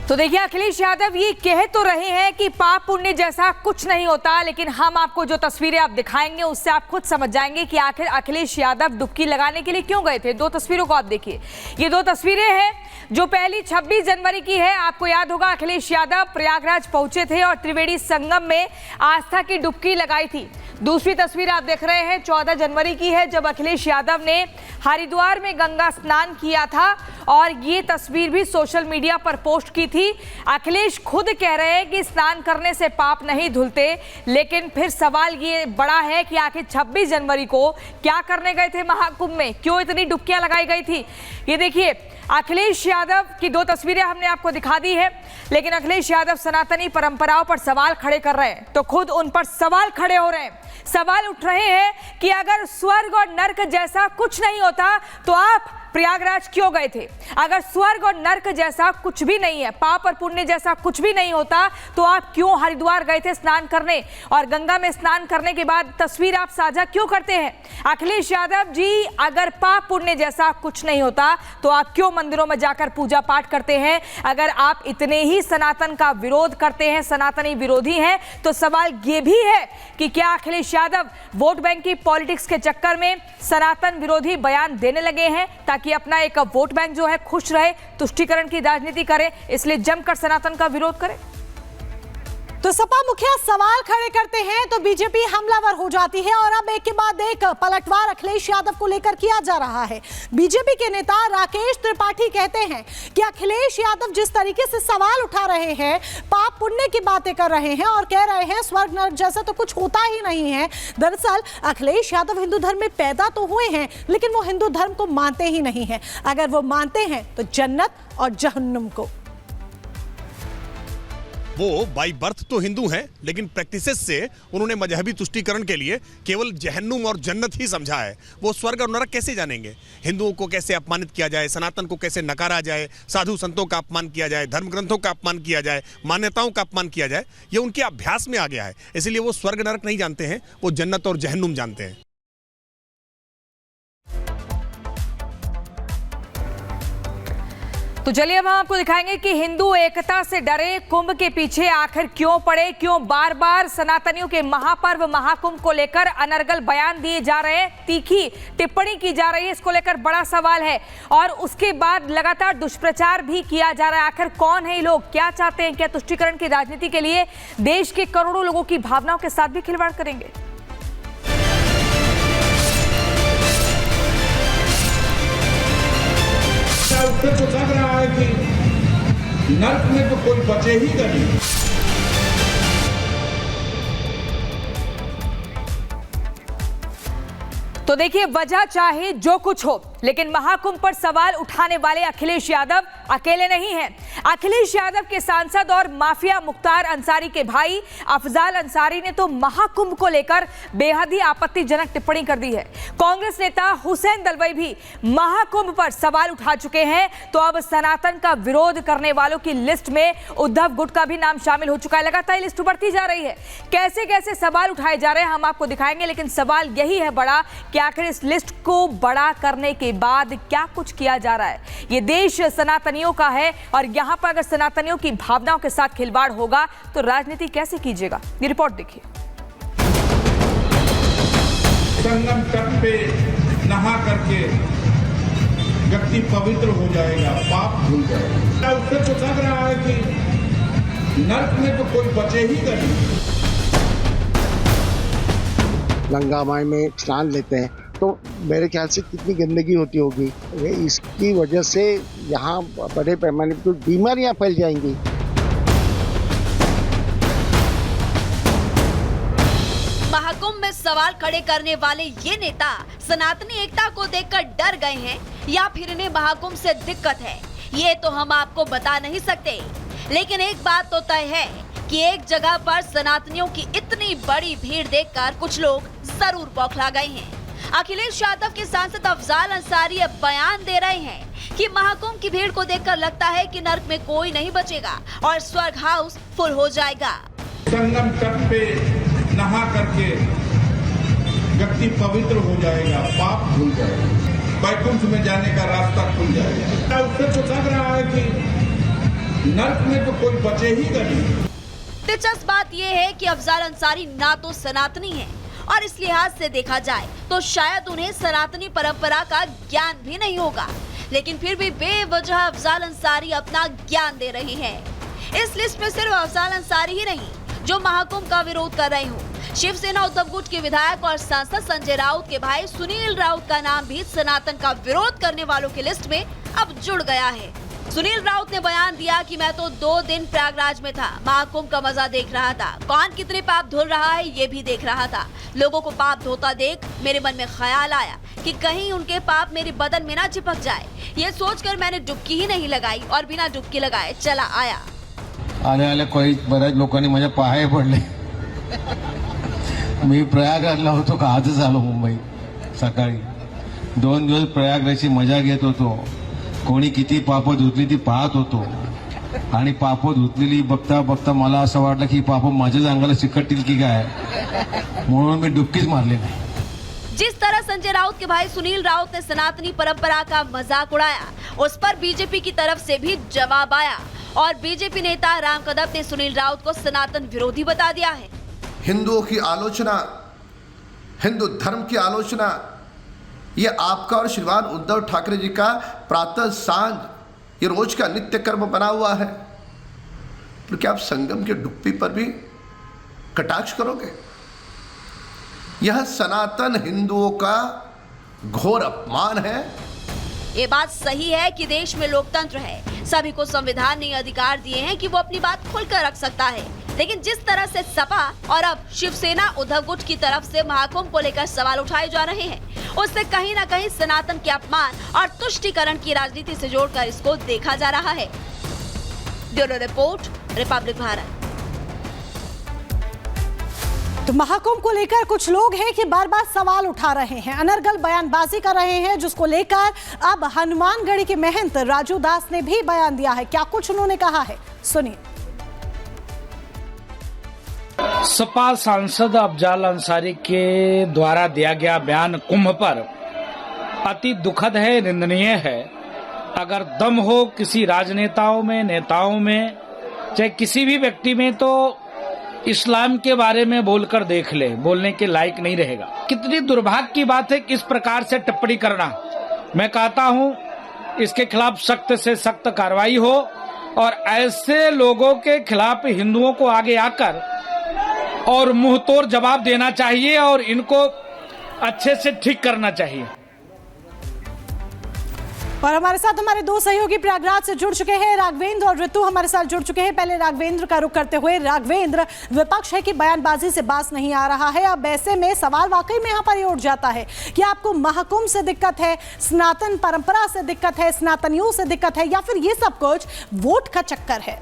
तो देखिए, अखिलेश यादव ये कह तो रहे हैं कि पाप पुण्य जैसा कुछ नहीं होता, लेकिन हम आपको जो तस्वीरें आप दिखाएंगे उससे आप खुद समझ जाएंगे कि आखिर अखिलेश यादव डुबकी लगाने के लिए क्यों गए थे। दो तस्वीरों को आप देखिए, ये दो तस्वीरें हैं जो पहली 26 जनवरी की है। आपको याद होगा अखिलेश यादव प्रयागराज पहुंचे थे और त्रिवेणी संगम में आस्था की डुबकी लगाई थी। दूसरी तस्वीर आप देख रहे हैं 14 जनवरी की है, जब अखिलेश यादव ने हरिद्वार में गंगा स्नान किया था और ये तस्वीर भी सोशल मीडिया पर पोस्ट की थी। अखिलेश खुद कह रहे हैं कि स्नान करने से पाप नहीं धुलते, लेकिन फिर सवाल ये बड़ा है कि आखिर 26 जनवरी को क्या करने गए थे महाकुंभ में, क्यों इतनी डुबकियां लगाई गई थी। ये देखिए, अखिलेश यादव की दो तस्वीरें हमने आपको दिखा दी है, लेकिन अखिलेश यादव सनातनी परंपराओं पर सवाल खड़े कर रहे हैं, तो खुद उन पर सवाल खड़े हो रहे हैं। सवाल उठ रहे हैं कि अगर स्वर्ग और नर्क जैसा कुछ नहीं होता तो आप प्रयागराज क्यों गए थे। अगर स्वर्ग और नर्क जैसा कुछ भी नहीं है, पाप और पुण्य जैसा कुछ भी नहीं होता, तो आप क्यों हरिद्वार गए थे स्नान करने, और गंगा में स्नान करने के बाद तस्वीर आप साझा क्यों करते हैं। अखिलेश यादव जी, अगर पाप पुण्य जैसा कुछ नहीं होता तो आप क्यों मंदिरों में जाकर पूजा पाठ करते हैं। अगर आप इतने ही सनातन का विरोध करते हैं, सनातनी विरोधी हैं, तो सवाल ये भी है कि क्या अखिलेश यादव वोट बैंक की पॉलिटिक्स के चक्कर में सनातन विरोधी बयान देने लगे हैं ताकि अपना एक वोट बैंक जो है खुश रहे, तुष्टीकरण की राजनीति करे, इसलिए जमकर सनातन का विरोध करे। तो सपा मुखिया सवाल खड़े करते हैं तो बीजेपी हमलावर हो जाती है और अब एक के बाद एक पलटवार अखिलेश यादव को लेकर किया जा रहा है। बीजेपी के नेता राकेश त्रिपाठी कहते हैं कि अखिलेश यादव जिस तरीके से सवाल उठा रहे हैं, पाप पुण्य की बातें कर रहे हैं और कह रहे हैं स्वर्ग नर्क जैसा तो कुछ होता ही नहीं है। दरअसल अखिलेश यादव हिंदू धर्म में पैदा तो हुए हैं, लेकिन वो हिंदू धर्म को मानते ही नहीं है। अगर वो मानते हैं तो जन्नत और जहन्नुम को। वो बाई बर्थ तो हिंदू हैं, लेकिन प्रैक्टिसेस से उन्होंने मजहबी तुष्टीकरण के लिए केवल जहन्नुम और जन्नत ही समझा है। वो स्वर्ग और नरक कैसे जानेंगे। हिंदुओं को कैसे अपमानित किया जाए, सनातन को कैसे नकारा जाए, साधु संतों का अपमान किया जाए, धर्म ग्रंथों का अपमान किया जाए, मान्यताओं का अपमान किया जाए, ये उनके अभ्यास में आ गया है। इसलिए वो स्वर्ग नरक नहीं जानते हैं, वो जन्नत और जहन्नुम जानते हैं। तो चलिए अब हम आपको दिखाएंगे कि हिंदू एकता से डरे, कुंभ के पीछे आखिर क्यों पड़े, क्यों बार बार सनातनियों के महापर्व महाकुंभ को लेकर अनर्गल बयान दिए जा रहे हैं, तीखी टिप्पणी की जा रही है, इसको लेकर बड़ा सवाल है। और उसके बाद लगातार दुष्प्रचार भी किया जा रहा है। आखिर कौन है ये लोग, क्या चाहते हैं, क्या तुष्टीकरण की राजनीति के लिए देश के करोड़ों लोगों की भावनाओं के साथ भी खिलवाड़ करेंगे। उससे तो लग रहा है कि नर्क में तो कोई बचे ही नहीं। तो देखिए, वजह चाहे जो कुछ हो, लेकिन महाकुंभ पर सवाल उठाने वाले अखिलेश यादव अकेले नहीं हैं। अखिलेश यादव के सांसद और माफिया मुख्तार अंसारी के भाई अफजाल अंसारी ने तो महाकुंभ को लेकर बेहद ही आपत्तिजनक टिप्पणी कर दी है। कांग्रेस नेता हुसैन दलवाई भी महाकुंभ पर सवाल उठा चुके हैं। तो अब सनातन का विरोध करने वालों की लिस्ट में उद्धव गुट का भी नाम शामिल हो चुका है। लगातार लिस्ट बढ़ती जा रही है। कैसे कैसे सवाल उठाए जा रहे हैं हम आपको दिखाएंगे, लेकिन सवाल यही है बड़ा कि आखिर इस लिस्ट को बड़ा करने के बाद क्या कुछ किया जा रहा है। ये देश सनातनियों का है और यहां पर अगर सनातनियों की भावनाओं के साथ खिलवाड़ होगा तो राजनीति कैसे कीजिएगा। ये रिपोर्ट देखिए। संगम तट पे नहा करके व्यक्ति पवित्र हो जाएगा, पाप धुल जाएगा। उससे तो लग रहा है कि नर्क में तो कोई बचे ही नहीं। गंगा माई में स्नान लेते हैं तो मेरे ख्याल से कितनी गंदगी होती होगी। इसकी वजह से यहाँ बड़े पैमाने पर बीमारियां फैल जाएंगी। महाकुंभ में सवाल खड़े करने वाले ये नेता सनातनी एकता को देखकर डर गए हैं या फिर इन्हें महाकुंभ से दिक्कत है, ये तो हम आपको बता नहीं सकते। लेकिन एक बात तो तय है कि एक जगह पर सनातनियों की इतनी बड़ी भीड़ देखकर कुछ लोग जरूर बौखला गए हैं। अखिलेश यादव के सांसद अफजाल अंसारी अब बयान दे रहे हैं कि महाकुंभ की भीड़ को देखकर लगता है कि नर्क में कोई नहीं बचेगा और स्वर्ग हाउस फुल हो जाएगा। संगम तट पे नहा करके व्यक्ति पवित्र हो जाएगा, पाप धुल जाएगा, वैकुंठ में जाने का रास्ता खुल जाएगा। उससे तो लग रहा है कि नर्क में तो कोई बचे ही नहीं। दिलचस्प बात यह है कि अफजाल अंसारी ना तो सनातनी है और इस लिहाज से देखा जाए तो शायद उन्हें सनातनी परंपरा का ज्ञान भी नहीं होगा, लेकिन फिर भी बेवजह अफजाल अंसारी अपना ज्ञान दे रही हैं। इस लिस्ट में सिर्फ अफजाल अंसारी ही नहीं जो महाकुंभ का विरोध कर रहे हो। शिवसेना उद्धव गुट के विधायक और सांसद संजय राउत के भाई सुनील राउत का नाम भी सनातन का विरोध करने वालों की लिस्ट में अब जुड़ गया है। सुनील राउत ने बयान दिया कि मैं तो 2 दिन प्रयागराज में था, महाकुंभ का मजा देख रहा था, कौन कितने पाप धुल रहा है ये भी देख रहा था। लोगों को पाप धोता देख मेरे मन में ख्याल आया कि कहीं उनके पाप मेरे बदन में ना चिपक जाए। ये सोचकर मैंने डुबकी ही नहीं लगाई और बिना डुबकी लगाए चला आया। आले कोई बऱ्याच लोकांनी माझ्या पाय पडले। मी प्रयागराजला होतो का आजच आलो मुंबई सकाळी। 2 दिवस प्रयागराजची मजा घेत होतो। कोणी किती पापं धुतली ती पाहत होतो आणि पापं धुतलेली बघता बघता मला असं वाटलं की पापं माझ्याच अंगाला चिकटतील की काय, म्हणून मी डुबकीच मारली नाही। जिस तरह संजय राउत के भाई सुनील राउत ने सनातनी परंपरा का मजाक उड़ाया, उस पर बीजेपी की तरफ से भी जवाब आया और बीजेपी नेता राम कदम ने सुनील राउत को सनातन विरोधी बता दिया है। हिंदुओं की आलोचना, हिंदू धर्म की आलोचना, ये आपका और श्रीमान उद्धव ठाकरे जी का प्रातः सांझ ये रोज का नित्य कर्म बना हुआ है। तो क्या आप संगम के डुब्बी पर भी कटाक्ष करोगे? यह सनातन हिंदुओं का घोर अपमान है। ये बात सही है कि देश में लोकतंत्र है, सभी को संविधान ने अधिकार दिए हैं कि वो अपनी बात खुलकर रख सकता है, लेकिन जिस तरह से सपा और अब शिवसेना उद्धव गुट की तरफ से महाकुंभ को लेकर सवाल उठाए जा रहे हैं, उससे कहीं न कहीं सनातन के अपमान और तुष्टीकरण की राजनीति से जोड़कर इसको देखा जा रहा है। Bureau report, Republic Bharat. तो महाकुंभ को लेकर कुछ लोग हैं कि बार बार सवाल उठा रहे हैं, अनर्गल बयानबाजी कर रहे हैं, जिसको लेकर अब हनुमानगढ़ी के महंत राजू दास ने भी बयान दिया है। क्या कुछ उन्होंने कहा है, सुनिए। सपा सांसद अफजाल अंसारी के द्वारा दिया गया बयान कुंभ पर अति दुखद है, निंदनीय है। अगर दम हो किसी राजनेताओं में, नेताओं में, चाहे किसी भी व्यक्ति में, तो इस्लाम के बारे में बोलकर देख ले, बोलने के लायक नहीं रहेगा। कितनी दुर्भाग्य की बात है कि इस प्रकार से टिप्पणी करना। मैं कहता हूं इसके खिलाफ सख्त से सख्त कार्रवाई हो और ऐसे लोगों के खिलाफ हिंदुओं को आगे आकर और मुंह तोड़ जवाब देना चाहिए और इनको अच्छे से ठीक करना चाहिए। और हमारे साथ हमारे 2 सहयोगी प्रयागराज से जुड़ चुके हैं, राघवेंद्र और ऋतु हमारे साथ जुड़ चुके हैं। पहले राघवेंद्र का रुख करते हुए, राघवेंद्र, विपक्ष है कि बयानबाजी से बात नहीं आ रहा है। अब ऐसे में सवाल वाकई में यहाँ पर ये उठ जाता है कि आपको महाकुंभ से दिक्कत है, सनातन परंपरा से दिक्कत है, सनातनियों से दिक्कत है, या फिर ये सब कुछ वोट का चक्कर है?